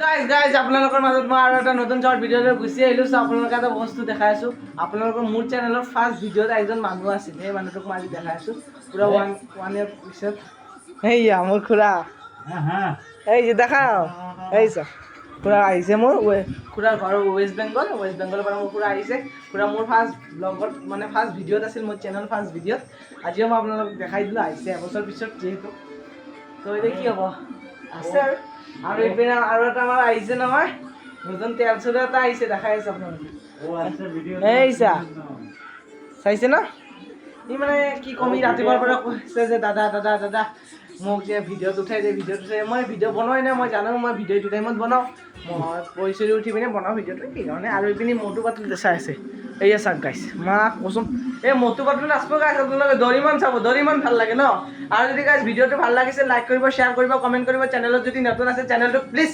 Guys আপোনালোকৰ মাজত মই আৰু এটা নতুন শ্বৰ্ট ভিডিঅ'লৈ গুচি আহিলোঁ। চ' আপোনালোকে এটা বস্তু দেখাই আছোঁ। আপোনালোকৰ মোৰ চেনেলৰ ফাৰ্ষ্ট ভিডিঅ'ত এজন মানুহ আছিল, সেই মানুহটোক মই আজি দেখাই আছোঁ পুৰা ওৱান ইয়াৰ পিছত। সেইয়া মোৰ খুৰা, এই যে দেখাও, এই চা খুৰা আহিছে। মোৰ খুৰাৰ ঘৰ ৱেষ্ট বেংগলৰ পৰা মোৰ খুৰা আহিছে। খুৰা মোৰ ফাৰ্ষ্ট ব্লগত মানে ফাৰ্ষ্ট ভিডিঅ'ত আছিল, মোৰ চেনেল ফাৰ্ষ্ট ভিডিঅ'ত। আজিও মই আপোনালোকক দেখাই দিলোঁ, আহিছে এবছৰ পিছত যিহেতু। তো এতিয়া কি হ'ব, আছে আৰু এইপিনে আৰু এটা আমাৰ আহিছে নহয়, নতুন তেল চোলা এটা আহিছে, দেখাই আছে আপোনালোকে। এই চাইছে ন? ই মানে কি ক'ম, ই ৰাতিপুৱাৰ পৰা কৈছে যে দাদা মোক যে ভিডিঅ'ত উঠাই দিয়ে। মই ভিডিঅ' বনোৱাই নাই, মই জানো মই ভিডিঅ' এইটো টাইমত বনাওঁ, মই পইচা উঠি পিনে বনাওঁ ভিডিঅ'টো সেইকাৰণে। আৰু এইপিনে মটু পাতলু চাই আছে, এইয়া চাওক গাইছ, মাক কচোন এই মটু পাতলু নাচব গাইছ। আপোনালোকে দৰিমন চাব, দৰিমন ভাল লাগে ন? আৰু যদি গাইছ ভিডিঅ'টো ভাল লাগিছে লাইক কৰিব, শ্বেয়াৰ কৰিব, কমেণ্ট কৰিব। চেনেলত যদি নতুন আছে চেনেলটো প্লিজ